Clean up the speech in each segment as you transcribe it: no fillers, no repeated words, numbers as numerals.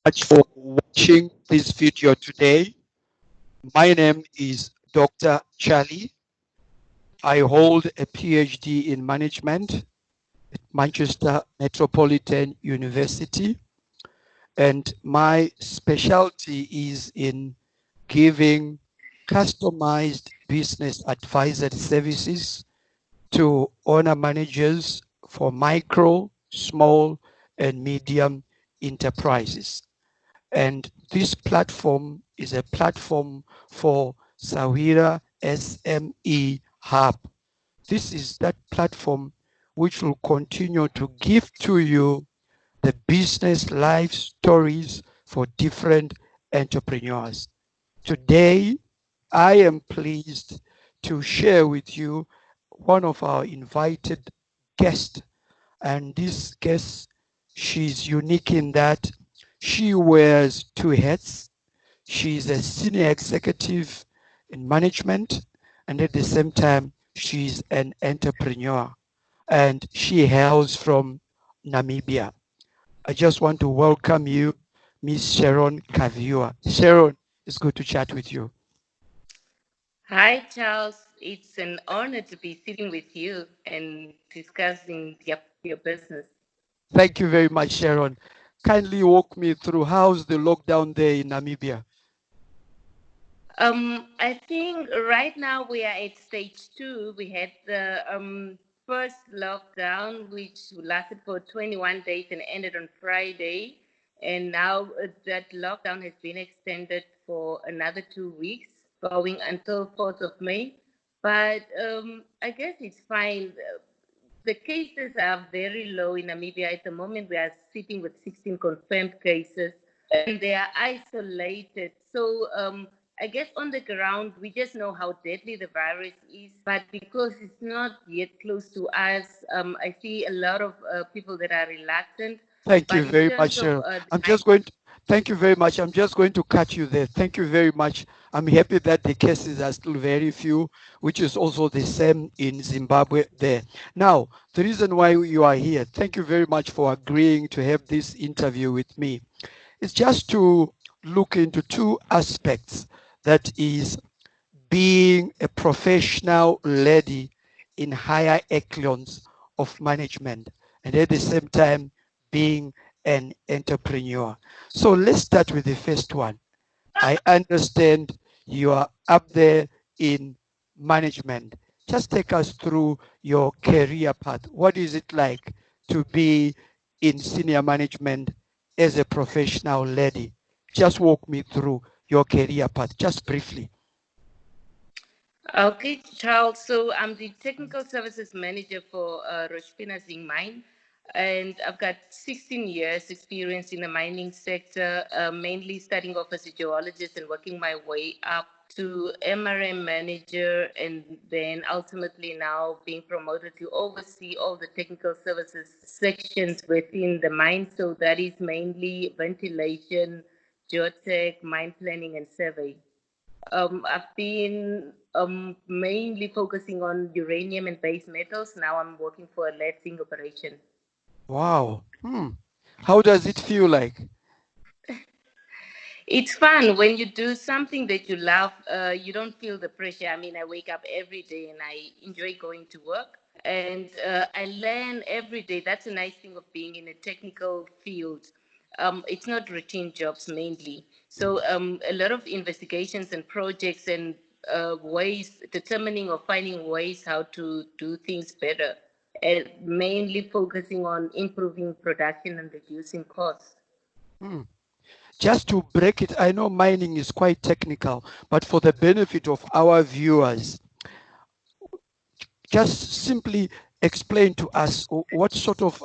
Much for watching this video today. My name is Dr. Charlie. I hold a PhD in management at Manchester Metropolitan University, and my specialty is in giving customized business advisory services to owner managers for micro, small, and medium enterprises. And this platform is a platform for Sahwira SME Hub. This is that platform which will continue to give to you the business life stories for different entrepreneurs. Today, I am pleased to share with you one of our invited guests. And this guest, she's unique in that she wears two hats. She's a senior executive in management, and at the same time, she's an entrepreneur. And she hails from Namibia. I just want to welcome you, Miss Sharon Kaviua. Sharon, it's good to chat with you. Hi, Charles. It's an honor to be sitting with you and discussing your business. Thank you very much, Sharon. Kindly walk me through how's the lockdown there in Namibia? I think right now we are at stage two. We had the first lockdown, which lasted for 21 days and ended on Friday. And now that lockdown has been extended for another 2 weeks, going until 4th of May. But I guess it's fine. The cases are very low in Namibia. At the moment, we are sitting with 16 confirmed cases and they are isolated. So I guess on the ground, we just know how deadly the virus is. But because it's not yet close to us, I see a lot of people that are reluctant. Thank you But in very much, terms of Sharon. Thank you very much. I'm just going to cut you there. Thank you very much. I'm happy that the cases are still very few, which is also the same in Zimbabwe there. Now, the reason why you are here, thank you very much for agreeing to have this interview with me. It's just to look into two aspects, that is being a professional lady in higher echelons of management, and at the same time being an entrepreneur. So let's start with the first one. I understand you are up there in management. Just take us through your career path. What is it like to be in senior management as a professional lady? Just walk me through your career path, just briefly. Okay, Charles. So I'm the technical services manager for Roshpina Zinc Mine, and I've got 16 years experience in the mining sector, mainly starting off as a geologist and working my way up to MRM manager, and then ultimately now being promoted to oversee all the technical services sections within the mine. So that is mainly ventilation, geotech, mine planning, and survey. I've been mainly focusing on uranium and base metals. Now I'm working for a lead zinc operation. Wow. How does it feel like? It's fun when you do something that you love. You don't feel the pressure. I mean, I wake up every day and I enjoy going to work. And I learn every day. That's a nice thing of being in a technical field. It's not routine jobs mainly. So a lot of investigations and projects and ways, determining or finding ways how to do things better, and mainly focusing on improving production and reducing costs. Hmm. Just to break it, I know mining is quite technical, but for the benefit of our viewers, just simply explain to us what sort of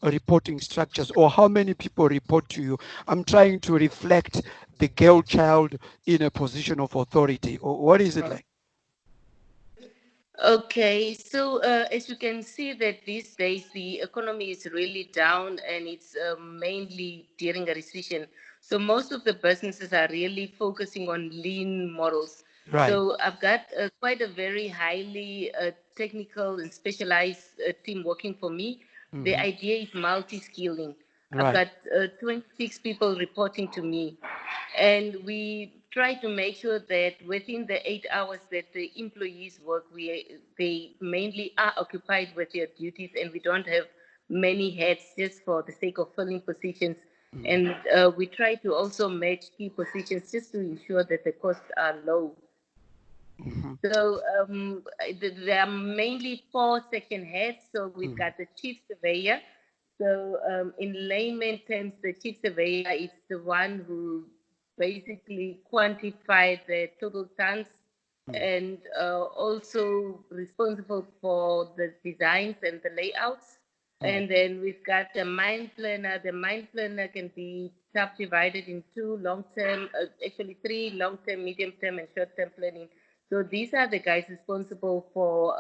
reporting structures or how many people report to you. I'm trying to reflect the girl child in a position of authority. Or what is it like? Okay, so as you can see that these days the economy is really down and it's mainly during a recession. So most of the businesses are really focusing on lean models. Right. So I've got quite a very highly technical and specialized team working for me. The Hmm. idea is multi-skilling. I've Right. got 26 people reporting to me, and we try to make sure that within the 8 hours that the employees work, they mainly are occupied with their duties, and we don't have many heads just for the sake of filling positions. Mm, And we try to also match key positions just to ensure that the costs are low. mhm, So there are mainly four section heads. So we've mm, got the chief surveyor. So in layman terms, the chief surveyor is the one who basically quantifies the total tons mm, and also responsible for the designs and the layouts. mm. And then we've got the mine planner. The mine planner can be subdivided into long term, actually three long term, medium term, and short term planning. So these are the guys responsible for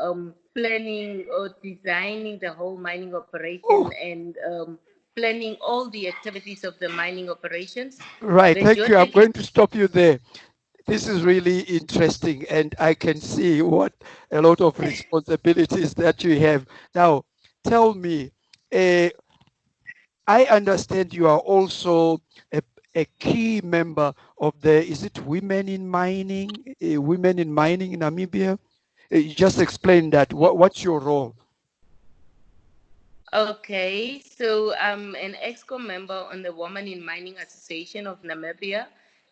planning or designing the whole mining operation Oh, and planning all the activities of the mining operations. right. The Thank you. I'm geotech. going to stop you there. This is really interesting, and I can see what a lot of responsibilities that you have. Now, tell me, uh, I understand you are also a, a key member of the, is it Women in Mining in Namibia? You just explain that. What's your role? Okay, so I'm an EXCO member on the Women in Mining Association of Namibia,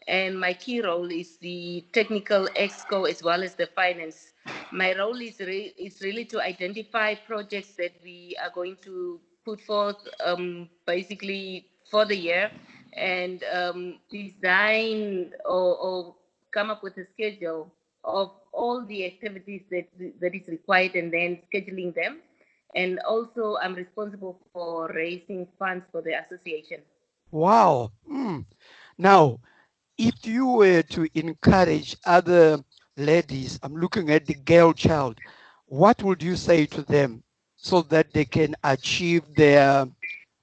and my key role is the technical EXCO as well as the finance. My role is really to identify projects that we are going to put forth basically for the year and design or come up with a schedule of all the activities that is required and then scheduling them, and also I'm responsible for raising funds for the association. Wow. Now, if you were to encourage other ladies, I'm looking at the girl child, what would you say to them so that they can achieve their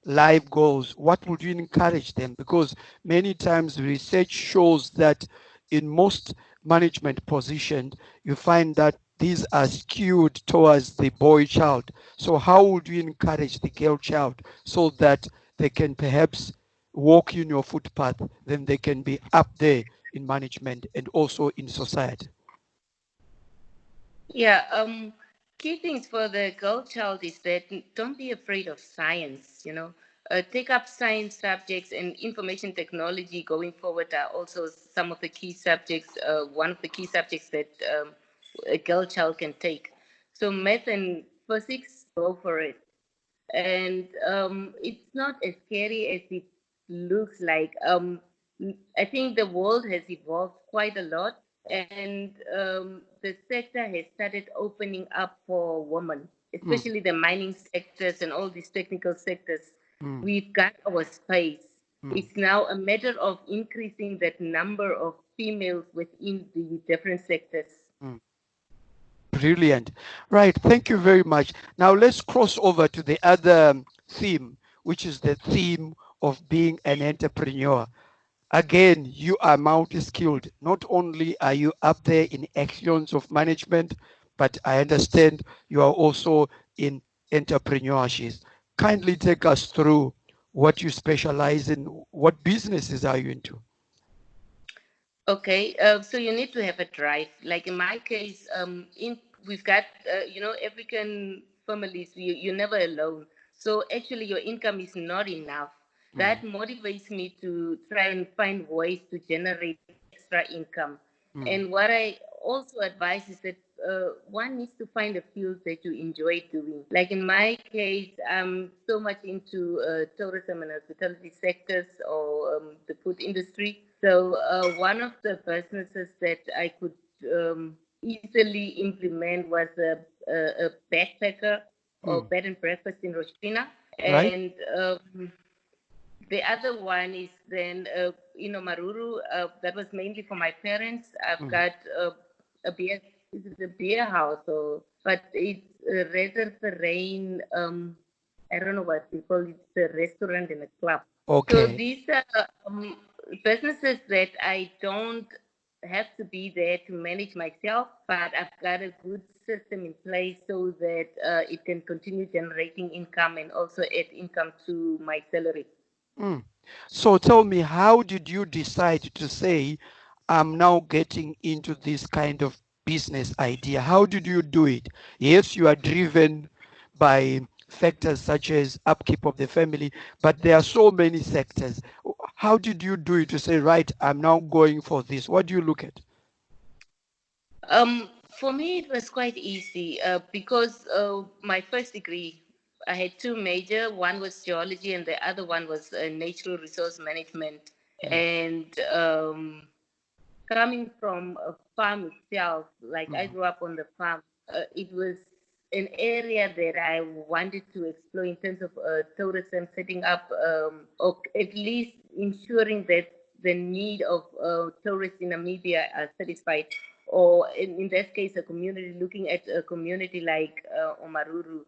life goals? What would you encourage them? Because many times research shows that in most management positions, you find that these are skewed towards the boy child. So how would you encourage the girl child so that they can perhaps walk in your footpath, then they can be up there in management and also in society? Yeah, key things for the girl child is that don't be afraid of science, take up science subjects, and information technology going forward are also some of the key subjects, one of the key subjects that a girl child can take. So math and physics, go for it. And it's not as scary as it looks like. I think the world has evolved quite a lot, and the sector has started opening up for women, Mm, especially the mining sectors and all these technical sectors. mm, We've got our space. mm, It's now a matter of increasing that number of females within the different sectors. mm. Brilliant. Right. Thank you very much. Now let's cross over to the other theme, which is the theme of being an entrepreneur. Again, you are multi-skilled. Not only are you up there in actions of management, but I understand you are also in entrepreneurship. Kindly take us through what you specialize in. What businesses are you into? Okay, so you need to have a drive. Like in my case, in we've got African families. You're never alone. So actually, your income is not enough. That Mm, motivates me to try and find ways to generate extra income. And mm, what I also advise is that one needs to find a field that you enjoy doing. Like in my case, I'm so much into tourism and hospitality sectors or the food industry. So one of the businesses that I could easily implement was a backpacker or mm. bed and breakfast in Roshina. Right? And the other one is then, Maruru. That was mainly for my parents. I've Mm. got a beer, is it a beer house? Or, but it's rather the rain. I don't know what people. It's a restaurant and a club. So Okay. these are businesses that I don't have to be there to manage myself, but I've got a good system in place so that it can continue generating income and also add income to my salary. Mm. So tell me, how did you decide to say, I'm now getting into this kind of business idea? How did you do it? Yes, you are driven by factors such as upkeep of the family, but there are so many sectors. How did you do it to say, right, I'm now going for this? What do you look at? For me, it was quite easy because my first degree, I had two major. One was geology, and the other one was natural resource management. Mm, And coming from a farm itself, like I mhm, grew up on the farm, it was an area that I wanted to explore in terms of tourism, setting up, or at least ensuring that the need of tourists in Namibia are satisfied. Or in that case, a community, looking at a community like Omaruru,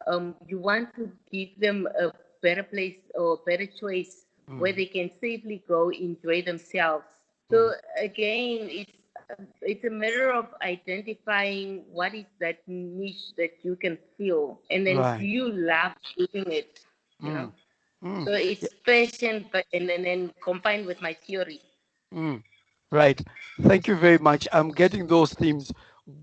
you want to give them a better place or better choice where mm, they can safely go enjoy themselves. mm. So again, it's a matter of identifying what is that niche that you can feel, and then do Right. you love doing it? You know. Mm, mm. So Yeah, it's passion, but and then combined with my theory. mm. Right. Thank you very much. I'm getting those themes.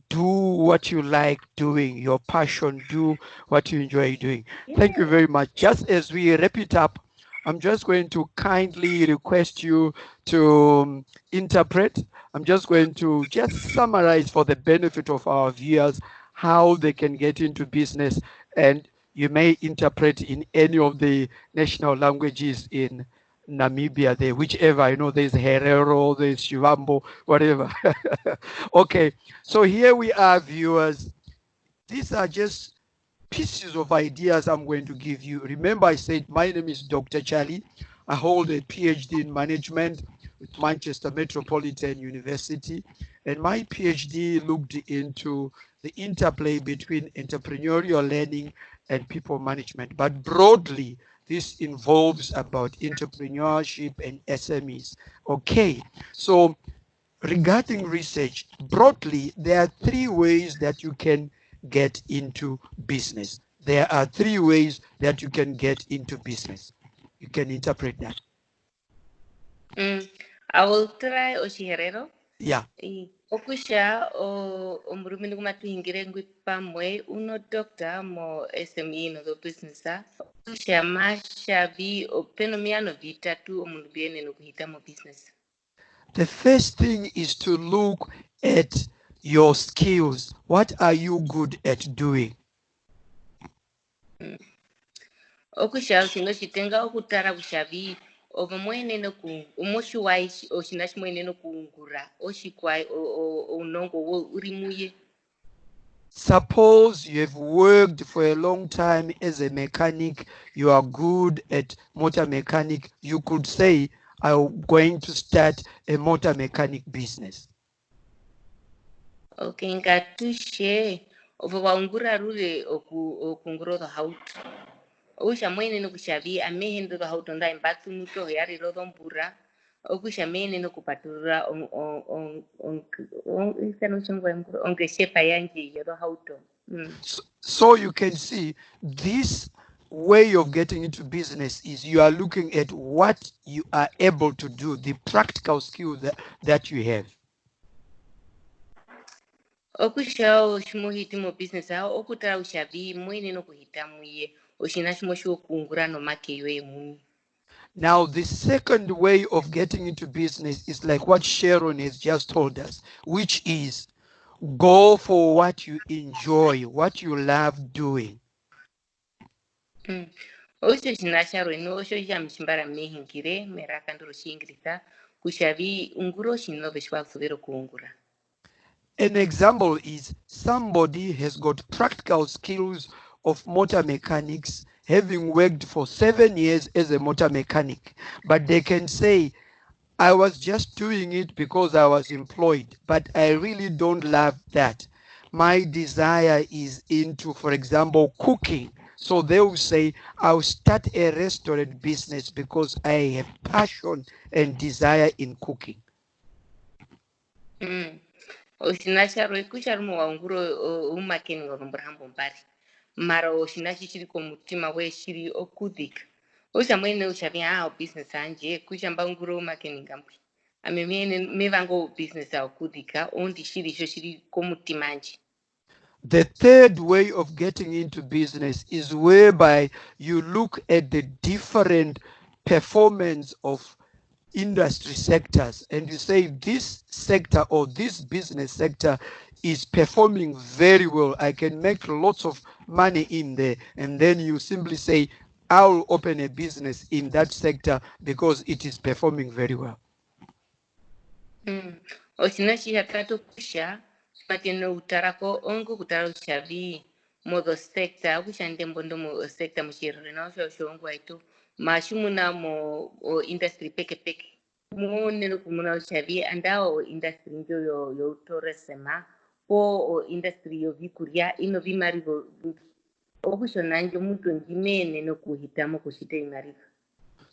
Do what you like doing, your passion, do what you enjoy doing. Thank you Yeah. very much. Just as we wrap it up, I'm just going to kindly request you to interpret. I'm just going to just summarize for the benefit of our viewers how they can get into business, and you may interpret in any of the national languages in Namibia there, whichever. I know there's Herero, there's Shivambo, whatever. Okay, so here we are, viewers. These are just pieces of ideas I'm going to give you. Remember, I said my name is Dr. Charlie. I hold a PhD in management with Manchester Metropolitan University, and my PhD looked into the interplay between entrepreneurial learning and people management. But broadly, this involves about entrepreneurship and SMEs. Okay, so regarding research, broadly, there are three ways that you can get into business. There are three ways that you can get into business. You can interpret that. Mm. I will try Oshiherero. Yeah. Okusha o murumini kumatuhingire ngwi pamwe uno doctor mo SME no do business okusha mashavi openo miano vitatu omundu biene no kuhita mo business. The first thing is to look at your skills. What are you good at doing? Mm. Okusha sino chitenga okutara kushavi ovo mwene no ku umoshuwai oshinashi mwene no kuungura oshikwai o unongo wo urimuye. Suppose you have worked for a long time as a mechanic, you are good at motor mechanic, you could say, I'm going to start a motor mechanic business. Okay, ngatushe ovo waungura rure okunguro the hout. Okusha mwene no kushavi amehendo the hout onda imbatu nuto yari rodo mbura. Okusha mwene no kupatura on isano chungwa on keshepa yanji yodo hauto. Mm. So you can see this way of getting into business is you are looking at what you are able to do, the practical skill that you have. Okusha oshimohiti mo business hao okutara ushavi mwene no kuhita muye. Oshina shimosho kungura no make yoe mumi. Now, the second way of getting into business is like what Sharon has just told us, which is go for what you enjoy, what you love doing. Mm. Osho shinasharo no osho yamshimbara mehingire meraka ndoro shingrita kushavi unguro shino veshwa suvero kuungura. An example is somebody has got practical skills of motor mechanics, having worked for 7 years as a motor mechanic, but they can say, I was just doing it because I was employed, but I really don't love that. My desire is into, for example, cooking. So they will say, I'll start a restaurant business because I have passion and desire in cooking. Mm. Oshinasharo ekusharo mo waunguro umakeni ngorumbura hambo mbari. Mara oshinashi shiri komutima we shiri okudhika. Ushamwene ushavia business anje kushamba nguro makeningambwe. Amemene mevango business au kudika ondi shiri shoshiri komutimanje. The third way of getting into business is whereby you look at the different performance of industry sectors and you say this sector or this business sector is performing very well. I can make lots of money in there. And then you simply say, I'll open a business in that sector because it is performing very well. Osinashi hatato kusha mateno utarako ongo kutaro shavi modo sector kushande mbondo mo sector mushirre na shongo aitu mashumuna mo o industry peke peke mo neno kumuna shavi andao industry njo yo toresema o industry yo vikuria ino vimarigo okushonanjo muntu ngimene no kuhitamo kushite imarigo.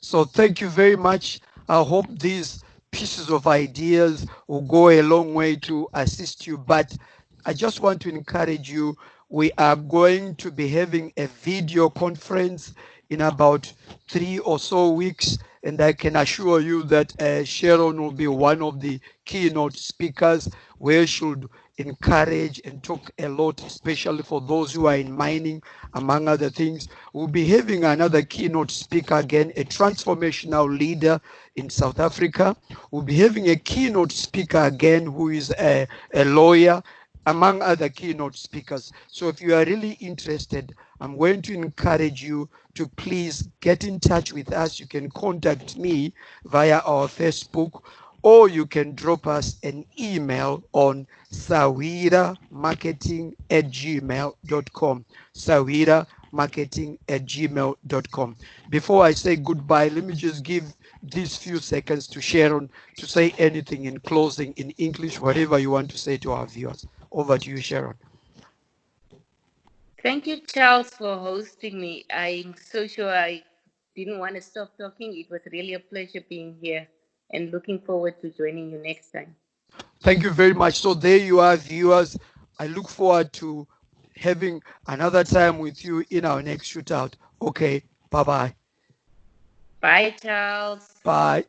So thank you very much. I hope these pieces of ideas will go a long way to assist you. But I just want to encourage you. We are going to be having a video conference in about 3 or so weeks. And I can assure you that Sharon will be one of the keynote speakers where should encourage and talk a lot, especially for those who are in mining, among other things. We'll be having another keynote speaker again, a transformational leader in South Africa. We'll be having a keynote speaker again who is a lawyer, among other keynote speakers. So if you are really interested, I'm going to encourage you to please get in touch with us. You can contact me via our Facebook, or you can drop us an email on sahwiramarketing@gmail.com. sahwiramarketing@gmail.com. Before I say goodbye, let me just give these few seconds to Sharon to say anything in closing in English, whatever you want to say to our viewers. Over to you, Sharon. Thank you, Charles, for hosting me. I'm so sure I didn't want to stop talking. It was really a pleasure being here and looking forward to joining you next time. Thank you very much. So there you are, viewers. I look forward to having another time with you in our next shootout. Okay, bye-bye. Bye, Charles. Bye.